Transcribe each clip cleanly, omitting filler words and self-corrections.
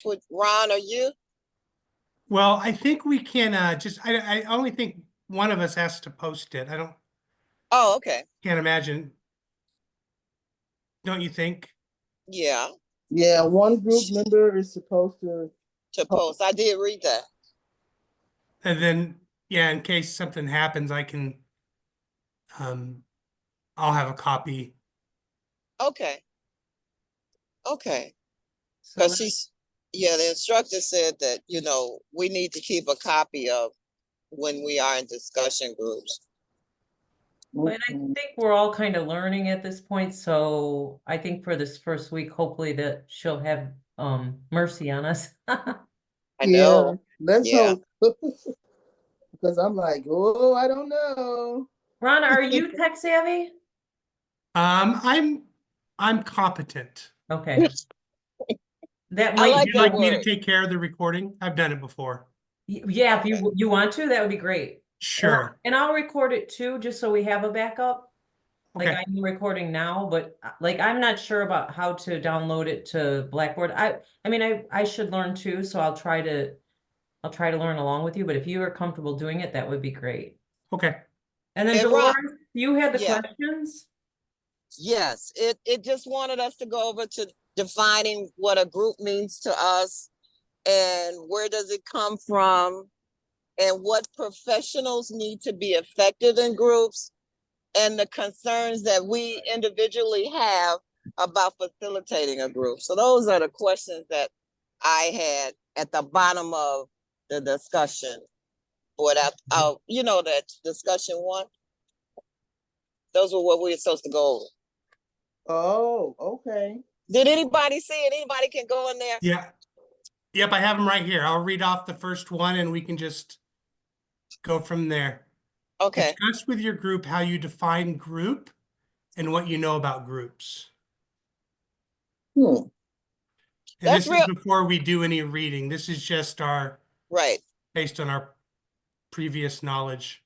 with Ron or you? Well, I think we can I only think one of us has to post it. I don't Oh, okay. can't imagine. Don't you think? Yeah, Yeah, one group member is supposed to. to post. I did read that. And then yeah, in case something happens, I can I'll have a copy. Okay. Okay. So Because yeah, the instructor said that, we need to keep a copy of when we are in discussion groups. and I think we're all kind of learning at this point, so I think for this first week, hopefully that she'll have mercy on us. I know. Let's Yeah. hope. Because I'm like, oh, I don't know. Ron, are you tech savvy? I'm competent. Okay. That I might like Would you that like me to word. take care of the recording? I've done it before. yeah, if Okay. you want to, that would be great. Sure. And I'll record it too, just so we have a backup. Like Okay. I'm recording now, but like I'm not sure about how to download it to Blackboard. I mean I should learn too, so I'll try to learn along with you, but if you are comfortable doing it, that would be great. Okay. And then And Ron, Dolores, you had the yeah, questions? yes, it just wanted us to go over to defining what a group means to us and where does it come from and what professionals need to be effective in groups and the concerns that we individually have about facilitating a group. So those are the questions that I had at the bottom of the discussion. Or that, that discussion one. Those were what we were supposed to go over. Oh, okay. Did anybody see it? Anybody can go in there? Yeah. Yep, I have them right here. I'll read off the first one and we can just go from there. Okay. Discuss with your group how you define group and what you know about groups. Hmm. And That's this is real. before we do any reading. This is just Right. based on our previous knowledge.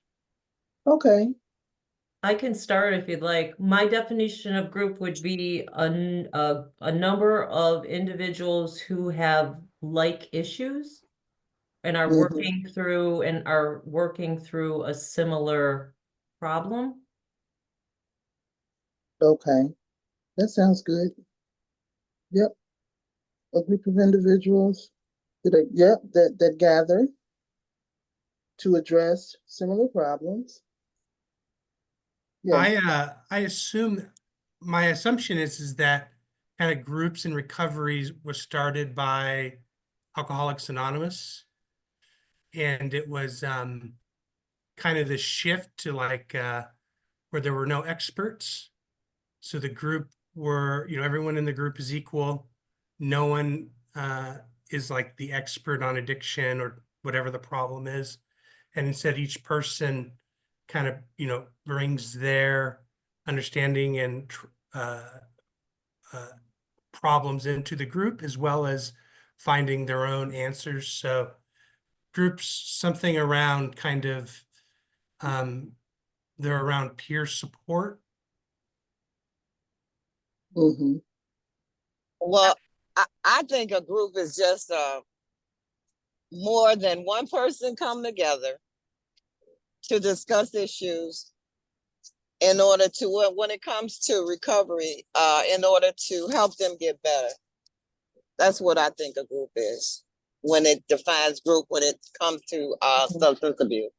Okay. I can start if you'd like. My definition of group would be a number of individuals who have like issues and are Mhm. working through a similar problem. Okay. That sounds good. Yep. A group of individuals that gather to address similar problems. Yeah. I assume my assumption is that kind of groups and recoveries was started by Alcoholics Anonymous, and it was kind of the shift to where there were no experts, so the group were everyone in the group is equal. No one is like the expert on addiction or whatever the problem is, and instead each person kind of brings their understanding and problems into the group as well as finding their own answers. So groups, something around kind of they're around peer support. Mm-hmm. Well, I think a group is just more than one person come together to discuss issues in order to, when it comes to recovery, in order to help them get better. That's what I think a group is when it defines group, when it comes to substance abuse.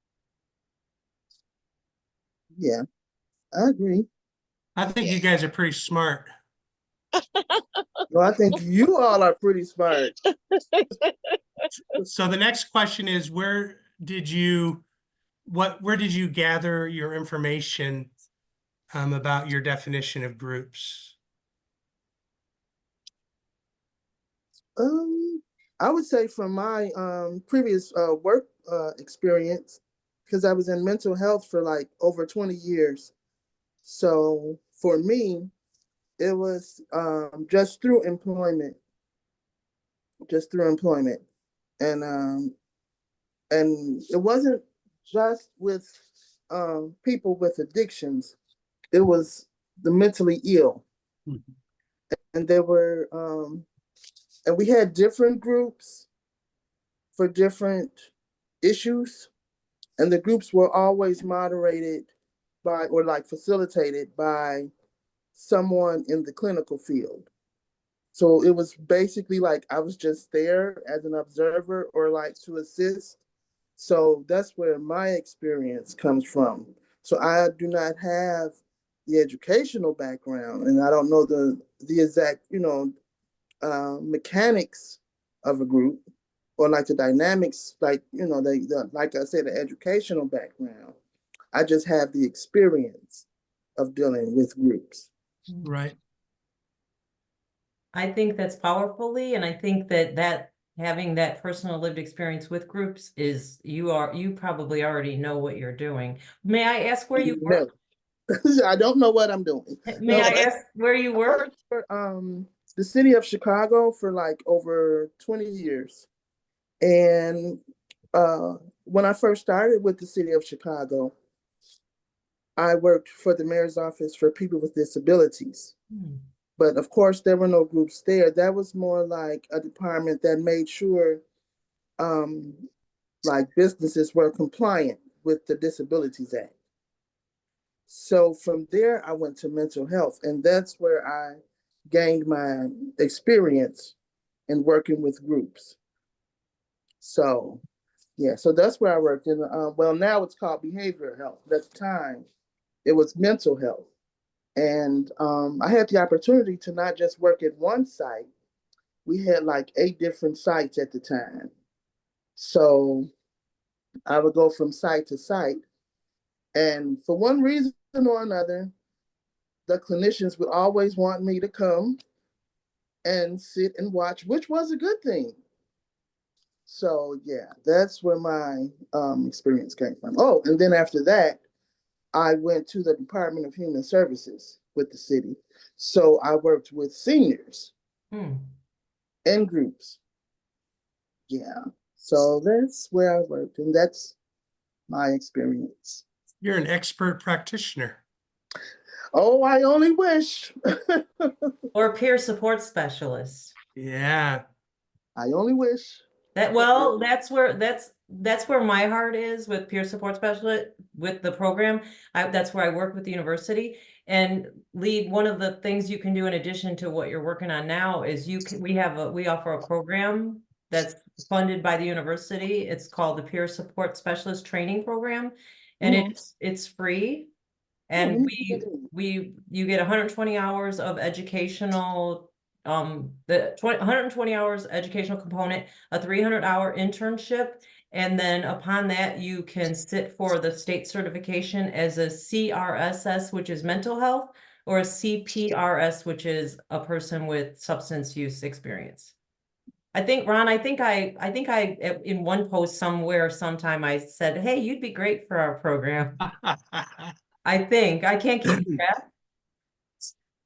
Yeah, I agree. I think you guys are pretty smart. Well, I think you all are pretty smart. So the next question is, where did you gather your information about your definition of groups? I would say from my previous work experience, because I was in mental health for like over 20 years. So for me, it was just through employment, and it wasn't just with people with addictions. It was the mentally ill, Mm-hmm. and there were and we had different groups for different issues, and the groups were always moderated by or like facilitated by someone in the clinical field. So it was basically like I was just there as an observer or like to assist. So that's where my experience comes from. So I do not have the educational background, and I don't know the exact mechanics of a group or like the dynamics, like like I said, the educational background. I just have the experience of dealing with groups. Right. I think that's powerfully, and I think that having that personal lived experience with groups is you probably already know what you're doing. May I ask where you work? No. I don't know what I'm doing. May No, I ask where you I work? worked for the city of Chicago for like over 20 years. And when I first started with the city of Chicago, I worked for the mayor's office for people with disabilities. But of course, there were no groups there. That was more like a department that made sure um, like businesses were compliant with the Disabilities Act. So from there, I went to mental health, and that's where I gained my experience in working with groups. So, yeah, so that's where I worked. And well, now it's called behavioral health. But at the time, it was mental health. And I had the opportunity to not just work at one site, we had like 8 different sites at the time. So I would go from site to site. And for one reason or another, the clinicians would always want me to come and sit and watch, which was a good thing. So yeah, that's where my experience came from. Oh, and then after that, I went to the Department of Human Services with the city. So I worked with seniors and groups. Yeah. So that's where I worked, and that's my experience. You're an expert practitioner. Oh, I only wish. Or peer support specialist. Yeah. I only wish. That's where my heart is with peer support specialist with the program. That's where I work with the university. And lead, one of the things you can do in addition to what you're working on now is we offer a program that's funded by the university. It's called the Peer Support Specialist Training Program, and it's free. And you get 120 hours of educational, the 120 hours educational component, a 300-hour internship, and then upon that you can sit for the state certification as a CRSS, which is mental health, or a CPRS, which is a person with substance use experience. I think, Ron, I think I in one post somewhere sometime I said, hey, you'd be great for our program. I think I can't keep track.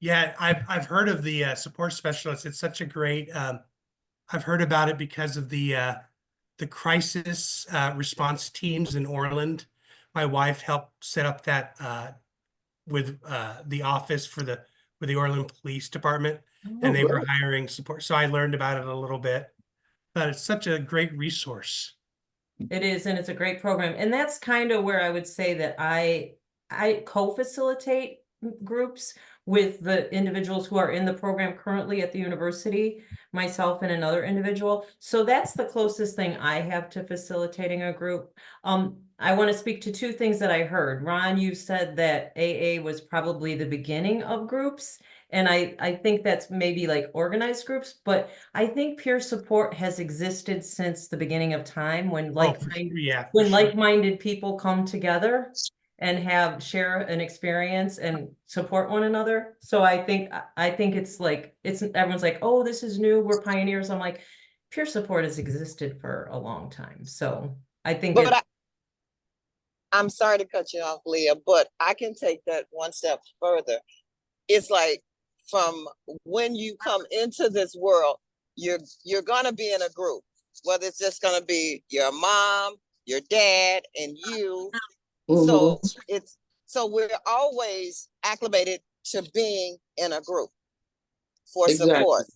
Yeah, I've heard of the support specialist. It's such a great. I've heard about it because of the crisis response teams in Orland. My wife helped set up that with the office for the Orland Police Department, and they were hiring support. So I learned about it a little bit. But it's such a great resource. It is, and it's a great program. And that's kind of where I would say that I co-facilitate groups with the individuals who are in the program currently at the university, myself and another individual. So that's the closest thing I have to facilitating a group. I want to speak to 2 things that I heard. Ron, you said that AA was probably the beginning of groups. And I think that's maybe like organized groups, but I think peer support has existed since the beginning of time when like-minded people come together and share an experience and support one another. So I think it's like everyone's like, oh, this is new, we're pioneers. I'm like, peer support has existed for a long time. So I think I'm sorry to cut you off, Leah, but I can take that one step further. It's like from when you come into this world, you're gonna be in a group, whether it's just gonna be your mom, your dad, and you. So we're always acclimated to being in a group for support.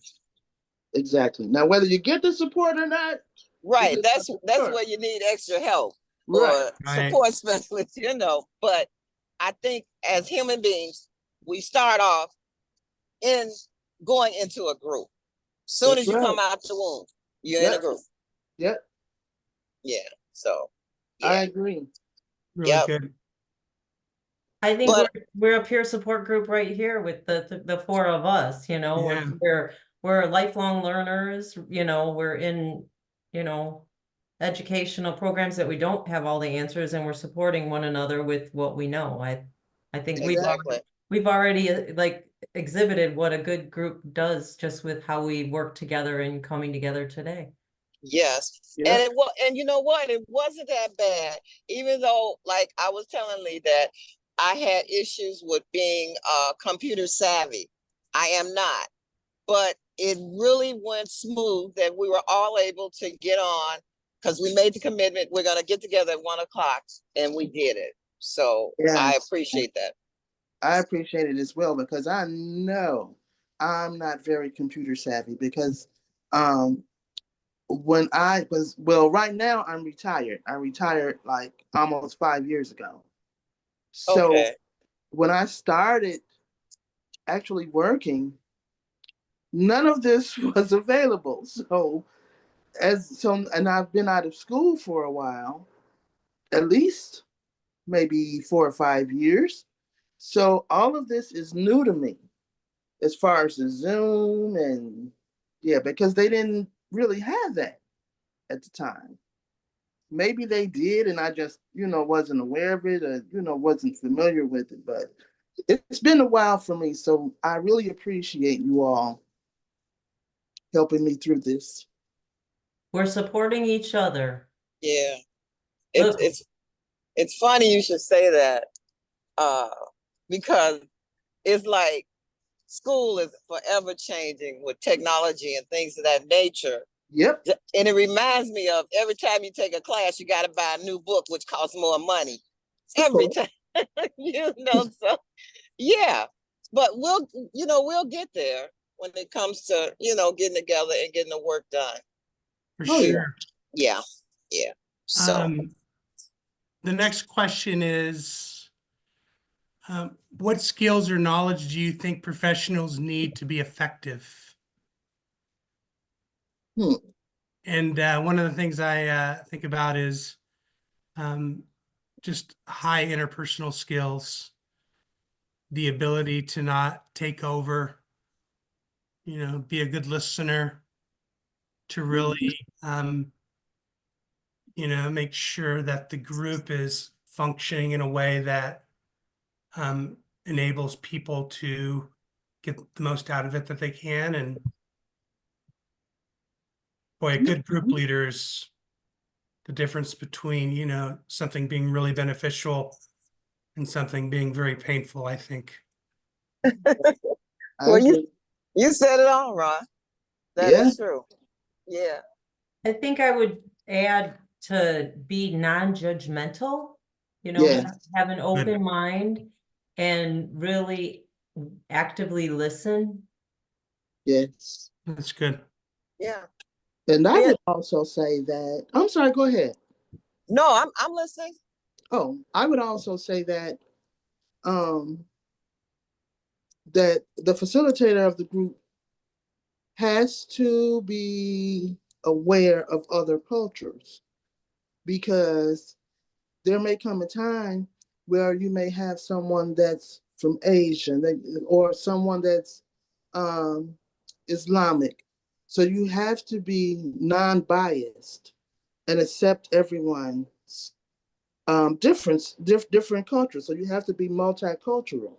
Exactly. Now, whether you get the support or not, is Right. a That's different where you need extra help right. or Right. support specialists, But I think as human beings, we start off in going into a group. Soon That's as you right. come out the womb, you're in a Yep. group. Yep. Yeah. So I yeah. agree. Really Yep. good. I think But we're a peer support group right here with the four of us, Yeah. we're lifelong learners, we're in, educational programs that we don't have all the answers, and we're supporting one another with what we know. I think exactly. we've already like exhibited what a good group does just with how we work together and coming together today. Yes. And Yep. it was, and you know what? It wasn't that bad. Even though, like I was telling Lee that I had issues with being computer savvy. I am not. But it really went smooth that we were all able to get on because we made the commitment. We're gonna get together at 1 o'clock, and we did it. So I Yes. appreciate that. I appreciate it as well because I know I'm not very computer savvy because um when I was well, right now I'm retired. I retired like almost 5 years ago. So Okay. when I started actually working, none of this was available. And I've been out of school for a while, at least maybe 4 or 5 years. So all of this is new to me as far as the Zoom and yeah, because they didn't really have that at the time. Maybe they did and I just, wasn't aware of it or, wasn't familiar with it. But it's been a while for me. So I really appreciate you all helping me through this. We're supporting each other. Yeah. It's Look, it's it's funny you should say that, uh, because it's like school is forever changing with technology and things of that nature. Yep. And it reminds me of every time you take a class, you got to buy a new book, which costs more money every time. So yeah, but we'll get there when it comes to getting together and getting the work done. For Oh yeah. sure. Yeah, yeah. So Um, the next question is, what skills or knowledge do you think professionals need to be effective? Hmm. And one of the things I think about is um, just high interpersonal skills, the ability to not take over, be a good listener, to really, make sure that the group is functioning in a way that um, enables people to get the most out of it that they can. And boy, a good group leader is the difference between, something being really beneficial and something being very painful, I think. I well, you agree. you said it all, Ron. That Yeah. is true. Yeah. I think I would add to be non-judgmental, Yeah. have an Good. open mind and really actively listen. Yes. That's good. Yeah. And I Being, would also say that I'm sorry, go ahead. no, I'm listening. Oh, I would also say um that the facilitator of the group has to be aware of other cultures because there may come a time where you may have someone that's from Asia or someone that's um, Islamic. So you have to be non-biased and accept everyone's different cultures. So you have to be multicultural.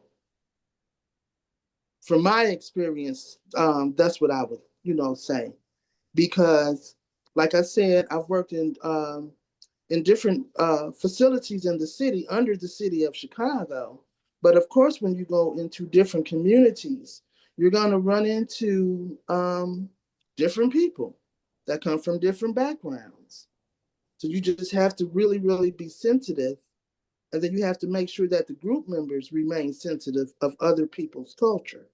From my experience, that's what I would, say. Because, like I said, I've worked in different facilities in the city, under the city of Chicago. But of course, when you go into different communities, you're going to run into different people that come from different backgrounds. So you just have to really, really be sensitive. And then you have to make sure that the group members remain sensitive of other people's culture.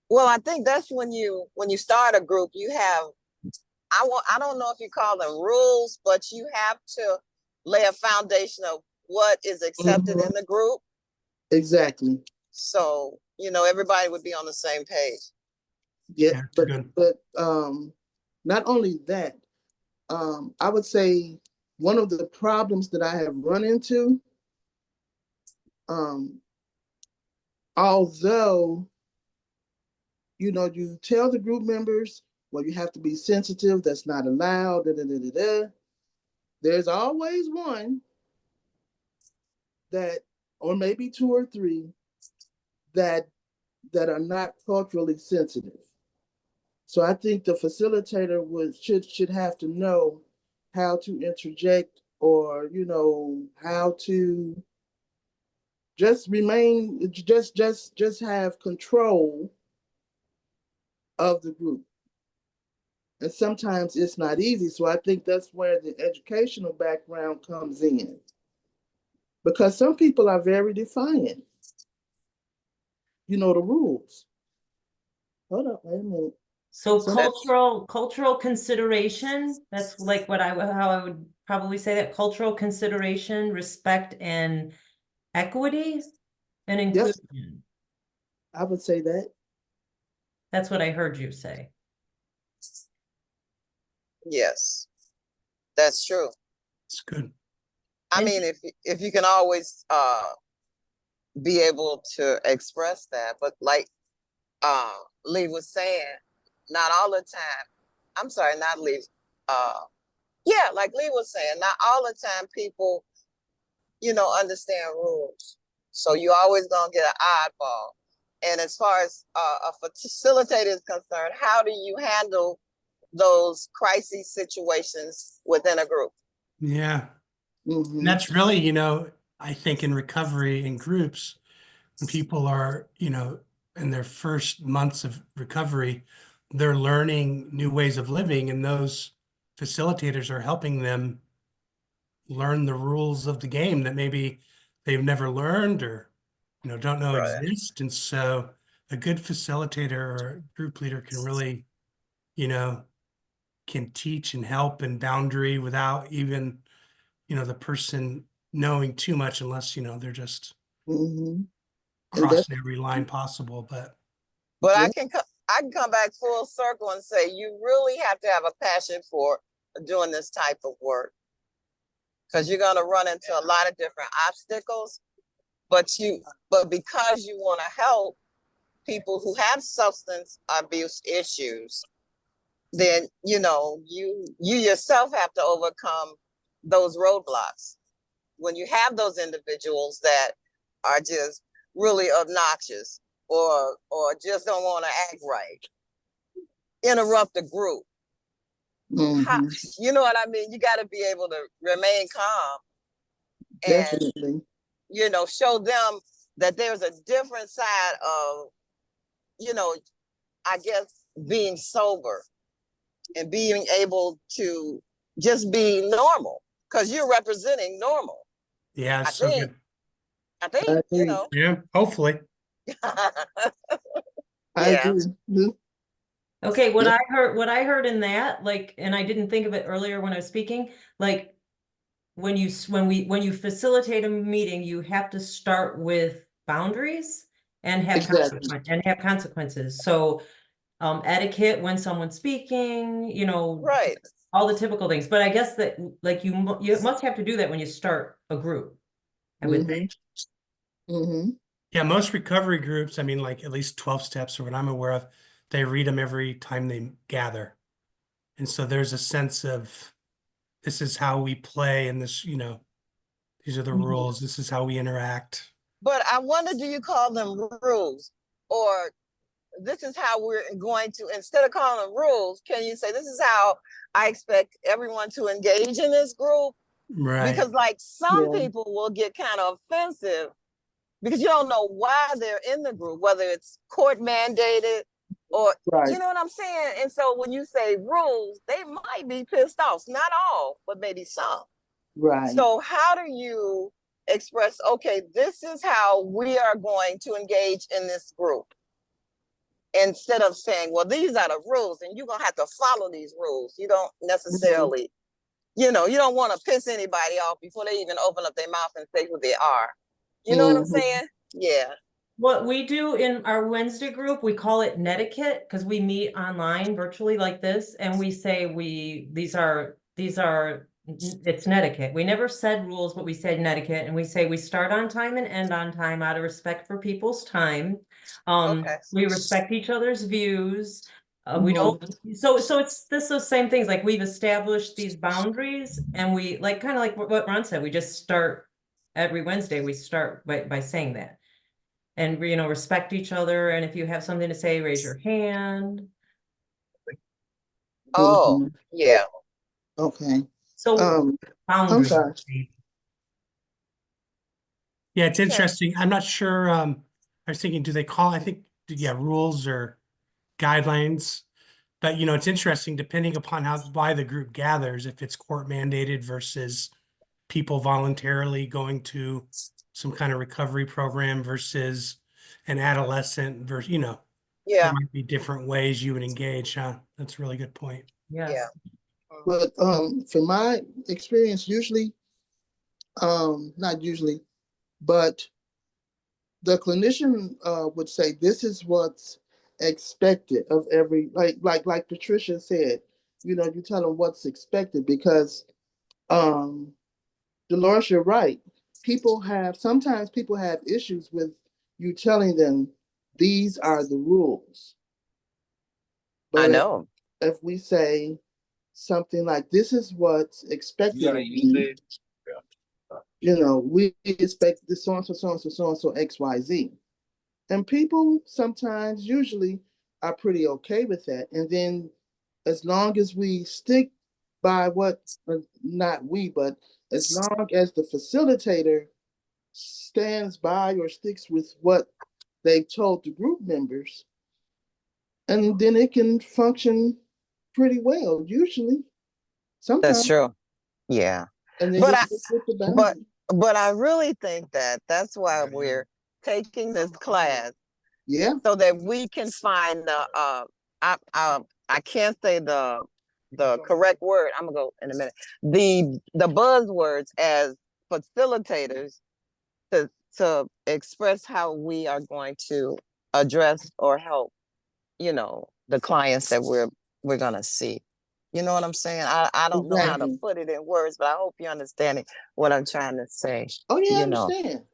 Well, I think that's when you start a group, you have I don't know if you call them rules, but you have to lay a foundation of what is accepted Mhm. in the group. Exactly. So, everybody would be on the same page. Yeah, Yeah, it's good. but not only that, I would say one of the problems that I have run into, um, although you tell the group members, well, you have to be sensitive. That's not allowed. Da, da, da, da, da. There's always one that, or maybe two or three that are not culturally sensitive. So I think the facilitator should have to know how to interject, or how to just remain, just have control of the group. And sometimes it's not easy. So I think that's where the educational background comes in, because some people are very defiant. You know the rules. Hold up, wait a minute. So Some, cultural consideration, that's like how I would probably say that: cultural consideration, respect, and equity and yes, inclusion. I would say that. That's what I heard you say. Yes, that's true. It's good. I And mean, if you can always be able to express that, but like uh Lee was saying, not all the time. I'm sorry, not Lee. Uh yeah, like Lee was saying, not all the time people, understand rules. So you always gonna get an oddball. And as far as a facilitator is concerned, how do you handle those crisis situations within a group? Yeah. And Mm-hmm. that's really, I think in recovery in groups, when people are, in their first months of recovery, they're learning new ways of living, and those facilitators are helping them learn the rules of the game that maybe they've never learned, or don't know Right. exist. And so a good facilitator or group leader can really, you know, can teach and help and boundary without even, the person knowing too much, unless, they're just Mm-hmm. And that's, crossing every line possible. But But yeah. I can come back full circle and say you really have to have a passion for doing this type of work, because you're going to run into a lot of different obstacles, but because you want to help people who have substance abuse issues, then you yourself have to overcome those roadblocks. When you have those individuals that are just really obnoxious, or just don't want to act right, interrupt the group. How, Mm-hmm. you know what I mean? You got to be able to remain calm and Definitely. show them that there's a different side of, you know, I guess, being sober and being able to just be normal, because you're representing normal. yeah, I it's so think, good. I I think, agree. Yeah, hopefully. I Yeah. agree. Mhm. okay, Yeah. what I heard in that, like, and I didn't think of it earlier when I was speaking, like when you facilitate a meeting, you have to start with boundaries and Exactly. have consequences. So etiquette when someone's speaking, Right. all the typical things. But I guess that, like, you must have to do that when you start a group, I would Mm-hmm. think. Mm-hmm. Yeah, most recovery groups, I mean, like at least 12 steps or what I'm aware of, they read them every time they gather. And so there's a sense of this is how we play, and this, these are the Mm-hmm. rules, this is how we interact. But I wonder, do you call them rules, or this is how we're going to, instead of calling them rules, can you say this is how I expect everyone to engage in this group? Right. Because like some Yeah. people will get kind of offensive because you don't know why they're in the group, whether it's court mandated or, Right. you know what I'm saying? And so when you say rules, they might be pissed off. Not all, but maybe some. Right. So how do you express, okay, this is how we are going to engage in this group? instead of saying, well, these are the rules and you're going to have to follow these rules. You don't necessarily, you don't want to piss anybody off before they even open up their mouth and say who they are. You know what I'm saying? Yeah. What we do in our Wednesday group, we call it netiquette because we meet online virtually like this, and we say these are it's netiquette. We never said rules, but we said netiquette, and we say we start on time and end on time out of respect for people's time. Okay. We respect each other's views. We don't, so it's those same things, like we've established these boundaries, and we like kind of like what Ron said, we just start every Wednesday, we start by saying that. And respect each other, and if you have something to say, raise your hand. Oh, yeah. Okay. So I'm boundaries. sorry. Yeah, it's interesting. I'm not sure. I was thinking, do they call, I think, yeah, rules or guidelines? But it's interesting depending upon why the group gathers, if it's court mandated versus people voluntarily going to some kind of recovery program versus an adolescent versus, there Yeah. might be different ways you would engage, huh? That's a really good point. Yes. Yeah. But from my experience, usually, not usually, but the clinician would say this is what's expected of every, like Patricia said, you tell them what's expected, because Dolores, you're right. Sometimes people have issues with you telling them these are the rules. I But know. if we say something like this is what's expected of you, we expect this so and so, so and so, so and so, XYZ. And people sometimes, usually, are pretty okay with that. And then as long as we stick by what, not we, but as long as the facilitator stands by or sticks with what they've told the group members, and then it can function pretty well, usually, That's sometimes. true. Yeah. And then But just I stick with the but boundary. but I really think that that's why we're taking this class, Yeah. so that we can find the I can't say the correct word. I'm gonna go in a minute. The buzzwords as facilitators to express how we are going to address or help, the clients that we're gonna see. You know what I'm saying? I don't know how to Exactly. put it in words, but I hope you're understanding what I'm trying to say. Oh yeah, I You know, understand.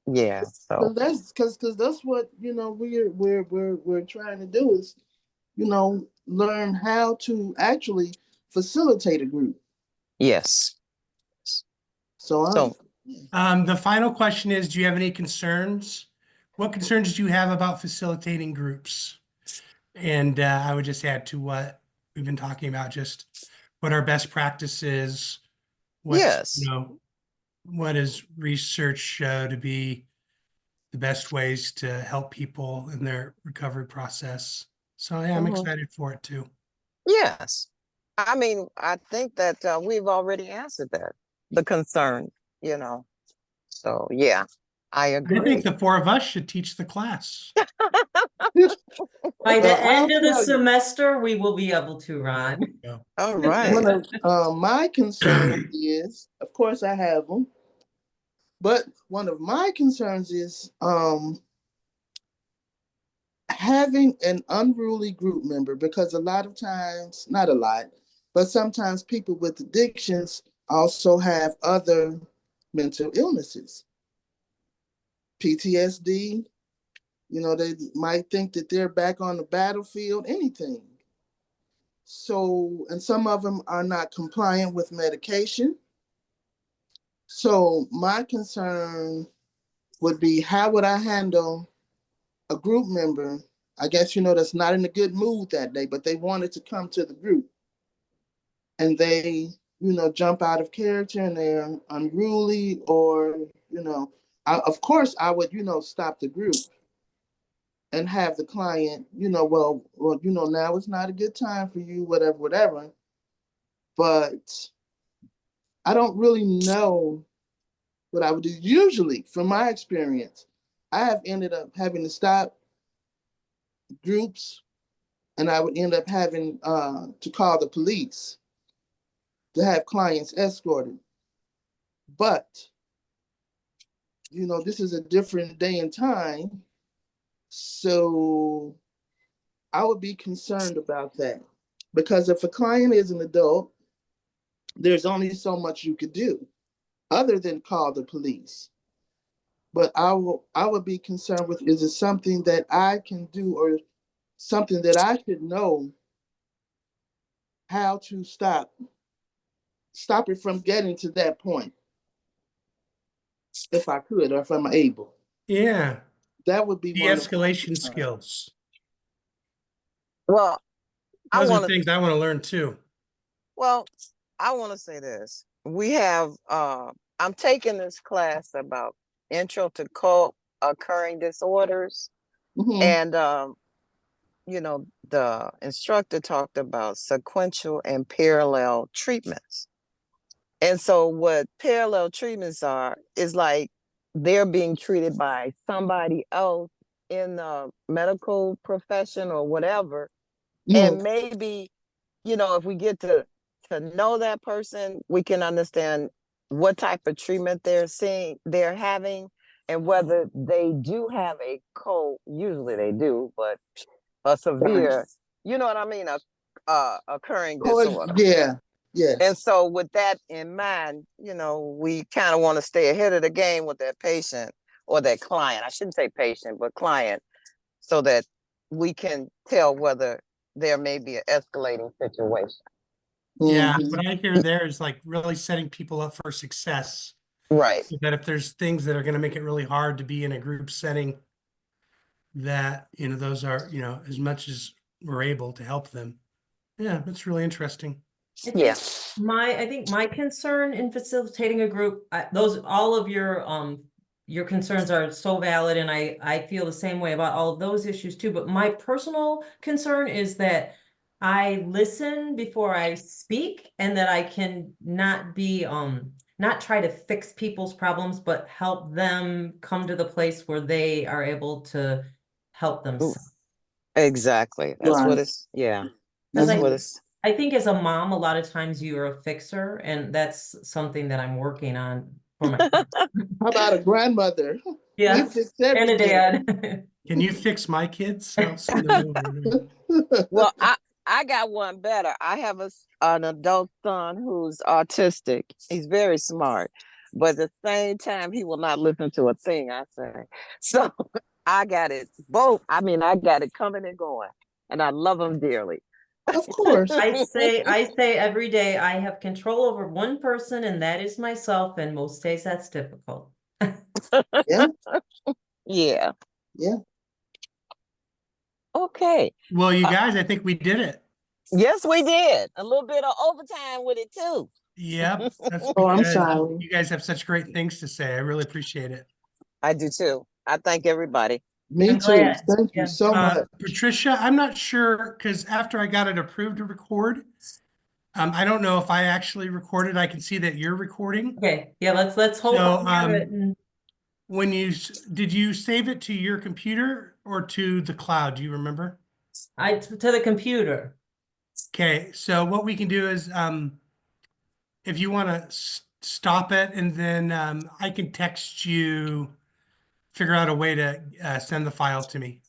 yeah. So Because that's what we're trying to do is learn how to actually facilitate a group. yes. So So The final question is, do you have any concerns? What concerns do you have about facilitating groups? And I would just add to what we've been talking about, just what our best practices, what's, yes. what does research show to be the best ways to help people in their recovery process. So yeah, I'm Mhm. excited for it too. Yes. I mean, I think that we've already answered the concern, you know. So yeah, I I think agree. the four of us should teach the class. By the well, end I'll of the tell you, semester, we will be able to, Ron. So, All right. one of my concerns is, of course, I have them, but one of my concerns is having an unruly group member, because a lot of times, not a lot, but sometimes people with addictions also have other mental illnesses, PTSD. They might think that they're back on the battlefield, anything. So, and some of them are not compliant with medication. So, my concern would be, how would I handle a group member? I guess, that's not in a good mood that day, but they wanted to come to the group, and they, jump out of character and they're unruly, or, of course, I would, stop the group and have the client, now it's not a good time for you, whatever, whatever. But I don't really know what I would do. Usually, from my experience, I have ended up having to stop groups, and I would end up having to call the police to have clients escorted. But, this is a different day and time. So I would be concerned about that. Because if a client is an adult, there's only so much you could do other than call the police. But I would be concerned with, is it something that I can do or something that I should know how to stop it from getting to that point, if I could or if I'm able. Yeah. That would be one of De-escalation skills. Well, I Those are want to, things I want to learn too. well, I want to say this. We have, I'm taking this class about intro to co-occurring disorders. Mhm. And, the instructor talked about sequential and parallel treatments. And so what parallel treatments are is like they're being treated by somebody else in the medical profession or whatever. Mhm. And maybe, if we get to know that person, we can understand what type of treatment they're having, and whether they do have usually they do, but a severe, you know what I mean, a occurring disorder. Yeah. Yes. And so with that in mind, we kind of want to stay ahead of the game with that patient or that client. I shouldn't say patient, but client, so that we can tell whether there may be an escalating situation. Yeah. Mhm. What I hear there is like really setting people up for success. Right. So that if there's things that are going to make it really hard to be in a group setting, that, those are, as much as we're able to help them. Yeah, that's really interesting. Yeah. I think my concern in facilitating a group, all of your concerns are so valid, and I feel the same way about all of those issues too. But my personal concern is that I listen before I speak, and that I can not try to fix people's problems, but help them come to the place where they are able to help themselves. Exactly. That's what Right. it's, yeah. Because That's Mhm. what it's, I think as a mom, a lot of times you're a fixer, and that's something that I'm working on for my, How about a grandmother? We yeah, fix and a everything. dad. Can you fix my kids? I'll send them over. well, I got one better. I have an adult son who's autistic. He's very smart, but at the same time, he will not listen to a thing I say. So I got it both. I mean, I got it coming and going, and I love him dearly. Of course. I say every day I have control over one person, and that is myself, and most days that's difficult. Yeah. Yeah. Yeah. Okay. Well, you guys, I think we did it. Yes, we did. A little bit of overtime with it too. Yep. That's Oh, I'm because sorry. you guys have such great things to say. I really appreciate it. I do too. I thank everybody. Me I'm too. glad. Thank you Yeah. so much. Patricia, I'm not sure because after I got it approved to record, I don't know if I actually recorded. I can see that you're recording. Okay, yeah, let's hope. So, I have it and- when did you save it to your computer or to the cloud? Do you remember? to the computer. Okay, so what we can do is, if you want to stop it, and then I can text you, figure out a way to send the file to me.